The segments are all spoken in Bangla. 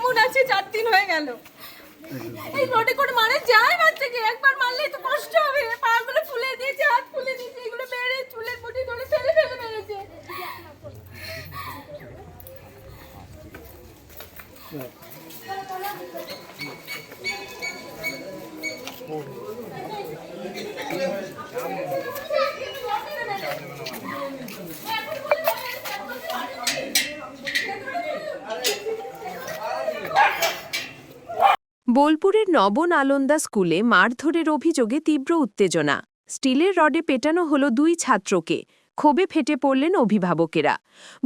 এমন আছে 4 দিন হয়ে গেল। এই রোডে করে মারে যায় বাচ্চাকে, একবার মারলেই তো কষ্ট হবে। পাগুলো ফুলে দিয়েছে, হাত ফুলে দিয়েছে, এগুলো মেরে চুলের মুঠি ধরে ফেলে ফেলে মেরেছে। বোলপুরের নবনালন্দা স্কুলে মারধরের অভিযোগে তীব্র উত্তেজনা। স্টিলের রডে পেটানো হলো 2 ছাত্রকে। ক্ষোভে ফেটে পড়লেন অভিভাবকেরা।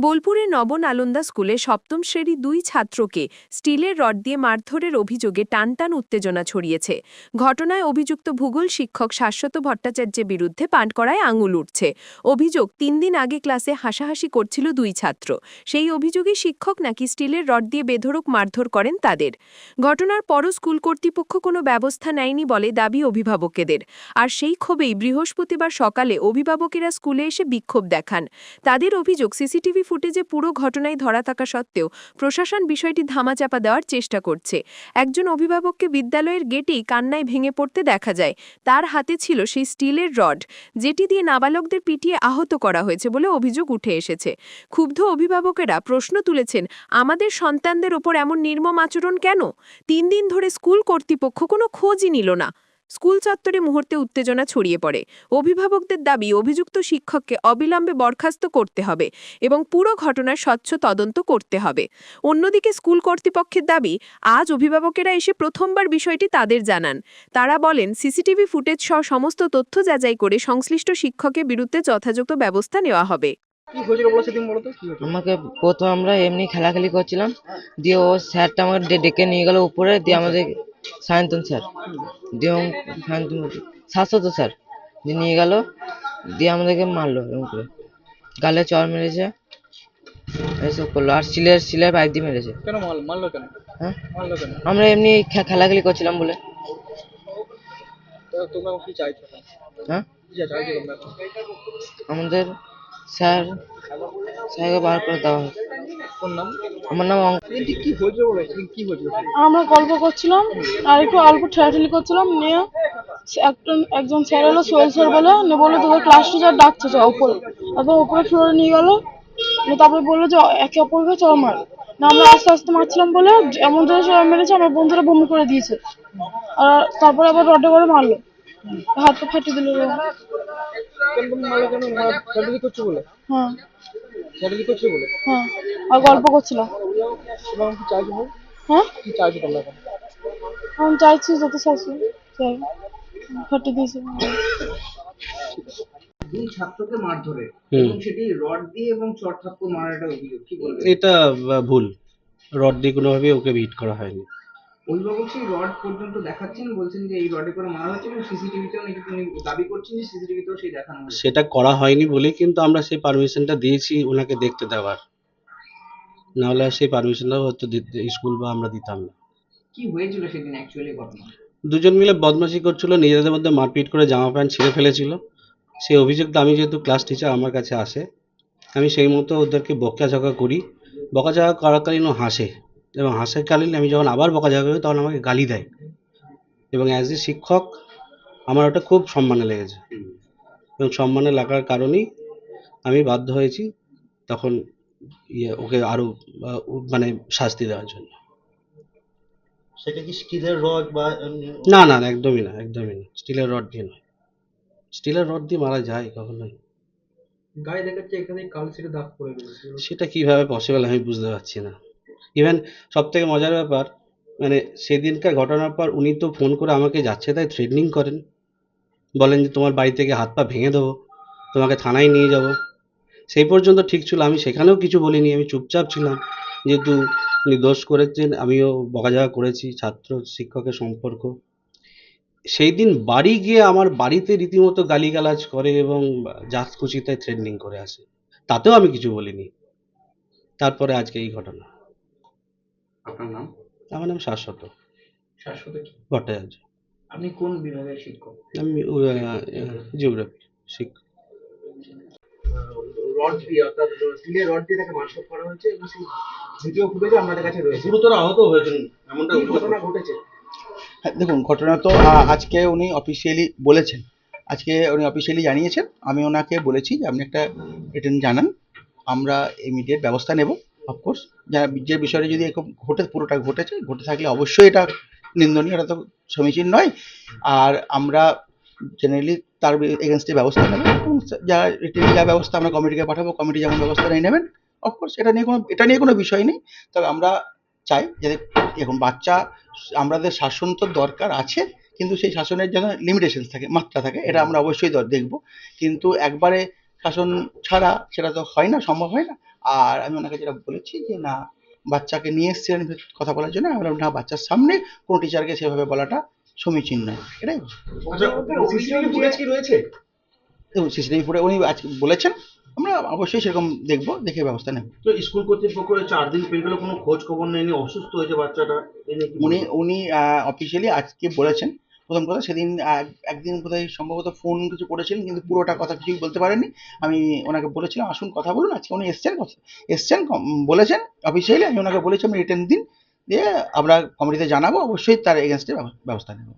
বোলপুরের নবনালন্দা স্কুলে 7ম শ্রেণীর 2 ছাত্রকে স্টিলের রড দিয়ে মারধরের অভিযোগে টানটান উত্তেজনা ছড়িয়েছে। ঘটনায় অভিযুক্ত ভূগোল শিক্ষক শাশ্বত ভট্টাচার্যের বিরুদ্ধে পানকড়ায় আঙুল উঠছে। অভিযোগ 3 দিন আগে ক্লাসে হাসাহাসি করছিল 2 ছাত্র। সেই অভিযোগে শিক্ষক নাকি স্টিলের রড দিয়ে বেধড়ক মারধর করেন তাদের। ঘটনার পরও স্কুল কর্তৃপক্ষ কোনো ব্যবস্থা নেয়নি বলে দাবি অভিভাবকদের। আর সেই ক্ষোভেই বৃহস্পতিবার সকালে অভিভাবকেরা স্কুলে এসে বিক্ষোভ দেখান। তাদের অভিযোগ সিসিটিভি ফুটেজে পুরো ঘটনায় ধরা থাকা সত্ত্বেও প্রশাসন বিষয়টি ধামাচাপা দেওয়ার চেষ্টা করছে। একজন অভিভাবককে বিদ্যালয়ের গেটেই কান্নায় ভেঙে পড়তে দেখা যায়। তার হাতে ছিল সেই স্টিলের রড, যেটি দিয়ে নাবালকদের পিটিয়ে আহত করা হয়েছে বলে অভিযোগ উঠে এসেছে। ক্ষুব্ধ অভিভাবকেরা প্রশ্ন তুলেছেন, আমাদের সন্তানদের ওপর এমন নির্মম আচরণ কেন? 3 দিন ধরে স্কুল কর্তৃপক্ষ কোনো খোঁজই নিল না। স্কুল চত্বরে মুহূর্তে উত্তেজনা ছড়িয়ে পড়ে। অভিভাবকদের দাবি, অভিযুক্ত শিক্ষককে অবিলম্বে বরখাস্ত করতে হবে এবং পুরো ঘটনার স্বচ্ছ তদন্ত করতে হবে। অন্যদিকে স্কুল কর্তৃপক্ষের দাবি, আজ অভিভাবকেরা এসে প্রথমবার বিষয়টি তাদের জানান। তারা বলেন, সিসিটিভি ফুটেজ সহ সমস্ত তথ্য যাচাই করে সংশ্লিষ্ট শিক্ষকের বিরুদ্ধে যথাযথ ব্যবস্থা নেওয়া হবে। আমাকে প্রথম আমরা এমনি খেলাখেলি করছিলাম, দিয়ে ও স্যারটা আমাকে ডেকে নিয়ে গেল উপরে, দিয়ে আমাদের সায়ন্তন স্যার, দিয়ে সায়ন্তন শাশ্বত স্যার দিয়ে নিয়ে গেল, দিয়ে আমাদেরকে মারলো এরকম করে, গালে চড় মেরেছে, এসব করলো। আর সিলের পাইপ দিয়ে মেরেছে। কেন মারলো কেন? হ্যাঁ, মারলো কেন? আমরা এমনি খেলাখেলি করছিলাম বলে। তো তোমরা কি চাইছো? হ্যাঁ, কি চাইছো তোমরা? আমাদের স্যারকে বার করে দেওয়া হয়। কোন নাম? আমার নাম কি হয়েছে বলো, কি হয়েছে? আমরা গল্প করছিলাম আর একটু অল্প ঠেলাঠেলি করছিলাম, নিয়ে একজন স্যার এলো, সোহেল স্যার বলে, নিয়ে বললো তোদের ক্লাস টিচার ডাকছে, উপরে উপরে ফ্লোরে নিয়ে গেলো। তারপরে বললো যে একে অপরকে চড় মার। না, আমরা আস্তে আস্তে মারছিলাম বলে এমন জোরে চড় মেরেছে আমার বন্ধুরা বমি করে দিয়েছে। আর তারপরে আবার রডে করে মারলো, হাত পা ফাটিয়ে দিল। কেন মারলো কেন? চ্যাটালি করছো বলে? হ্যাঁ চ্যাটালি করছো বলে? হ্যাঁ, আর গল্প করছিলাম। এবং কি চাইছো? হ্যাঁ, কি চাইছো তোমরা? আমি চাইছি যত শাস্তি চাই, ফাটিয়ে দিয়েছে। 2 ছাত্রকে মারধরে এবং সেটি রড দিয়ে এবং চড়-থাপ্পড় মারার একটা অভিযোগ, কি বলবেন? এটা ভুল। রড দিয়ে কোনোভাবেই ওকে হিট করা হয়নি। অভিভাবক সেই রড পর্যন্ত দেখাচ্ছেন, বলছেন যে এই রডে করে মারা হয়েছে এবং সিসিটিভিতেও নাকি তিনি দাবি করছেন যে সিসিটিভিতেও সেই দেখানো হয়েছে। সেটা করা হয়নি বলেই কিন্তু আমরা সেই পারমিশনটা দিয়েছি ওনাকে দেখতে দেওয়ার। নাহলে সেই পারমিশনটা হয়তো স্কুল বা আমরা দিতাম না। কি হয়েছিল সেদিন অ্যাকচুয়ালি ঘটনা? দুজন মিলে বদমাশি করছিল, নিজেদের মধ্যে মারপিট করে জামা প্যান্ট ছিঁড়ে ফেলেছিল। সেই অভিযোগটা আমি যেহেতু ক্লাস টিচার আমার কাছে আসে, আমি সেই মতো ওদেরকে বকাঝকা করি। বকাঝকা করাকালীন ও হাসে, এবং হাসাকালীন আমি যখন আবার বকাঝকা করি তখন আমাকে গালি দেয়। এবং অ্যাজ এ শিক্ষক আমার ওটা খুব সম্মানে লেগেছে, এবং সম্মানে লাগার কারণেই আমি বাধ্য হয়েছি তখন ওকে আরো মানে শাস্তি দেওয়ার জন্য। সেটা কি স্টিলের রড বা না না, একদমই না, একদমই না, স্টিলের রড দিয়ে নয়। স্টিলের রড দিয়ে মারা যায় কখনোই? গায়ে দেখাচ্ছে এখানে কালসিটে দাগ পড়ে গেছে। সেটা কিভাবে পসিবল আমি বুঝতে পারছি না। ইভেন সব থেকে মজার ব্যাপার, মানে সেদিনকার ঘটনার পর উনি তো ফোন করে আমাকে যাচ্ছে তাই থ্রেটনিং করেন, বলেন যে তোমার বাড়ি থেকে হাত পা ভেঙে দেবো, তোমাকে থানায় নিয়ে যাব। সেই পর্যন্ত ঠিক ছিল, আমি সেখানেও কিছু বলিনি, আমি চুপচাপ ছিলাম। যেহেতু উনি দোষ করেছেন, আমিও বকাঝকা করেছি, ছাত্র শিক্ষকের সম্পর্ক। সেই দিন বাড়ি গিয়ে আমার বাড়িতে রীতিমতো গালিগালাজ করে এবং জাতকুচিতায় থ্রেটনিং করে আসে, তাতেও আমি কিছু বলিনি। তারপরে আজকে এই ঘটনা। আপনার নাম? আমার নাম শাশ্বত শাশ্বত কি? ভট্টাচার্য। আপনি কোন বিভাগের শিক্ষক? আমি জিওগ্রাফি শিক্ষক। রড দিয়ে অর্থাৎ স্টিলের রড দিয়ে তাকে মারধর করা হয়েছে এবং সেই ভিডিও ফুটেজ আমাদের কাছে রয়েছে। গুরুতর আহত হয়েছেন এমনটা কি ঘটনা ঘটেছে? হ্যাঁ, দেখুন ঘটনা তো আজকে উনি অফিসিয়ালি বলেছেন, আজকে উনি অফিসিয়ালি জানিয়েছেন। আমি ওনাকে বলেছি যে আপনি একটা রিটেন জানান, আমরা ইমিডিয়েট ব্যবস্থা নেব। অফকোর্স যে বিষয়টা যদি এরকম পুরোটা ঘটে থাকলে অবশ্যই এটা নিন্দনীয়, এটা তো সমীচীন নয়। আর আমরা জেনারেলি তার এগেনস্টে ব্যবস্থা নেব এবং যা রিটেন যা ব্যবস্থা আমরা কমিটিকে পাঠাবো, কমিটি যেমন ব্যবস্থা নেবেন। অফকোর্স এটা নিয়ে কোনো বিষয় নেই। তবে আমরা চাই যাতে এখন বাচ্চা, আমাদের শাসন তো দরকার আছে, কিন্তু সেই শাসনের যেন লিমিটেশনস থাকে, মাত্রা থাকে, এটা আমরা অবশ্যই দেখব। কিন্তু একবারে শাসন ছাড়া সেটা তো হয় না, সম্ভব হয় না। আর আমি ওনাকে যেটা বলেছি যে না, বাচ্চাকে নিয়ে এসেছিলেন কথা বলার জন্য, আমরা না বাচ্চার সামনে কোনো টিচারকে সেভাবে বলাটা সমীচীন নয়, এটাই। সিসিটিভি ফুটেজ কি রয়েছে? দেখুন সিসিটিভি ফুটে উনি আজকে বলেছেন, আমরা অবশ্যই সেরকম দেখবো, দেখে ব্যবস্থা নেব। তো স্কুল কর্তৃপক্ষ 4 দিন পেরিয়ে গেল, কোনো খোঁজ খবর নেয়নি, অসুস্থ হয়েছে বাচ্চাটা, এই নিয়ে কি বলবেন? উনি অফিসিয়ালি আজকে বলেছেন। প্রথম কথা, সেদিন একদিন বোধহয় সম্ভবত ফোন কিছু করেছিলেন, কিন্তু পুরোটা কথা কিছুই বলতে পারেননি। আমি ওনাকে বলেছিলাম আসুন কথা বলুন। আজকে উনি এসছেন বলেছেন অফিসিয়ালি। আমি ওনাকে বলেছি আমি রিটেন দিন, দিয়ে আমরা কমিটিতে জানাবো, অবশ্যই তার এগেনস্টে ব্যবস্থা নেব।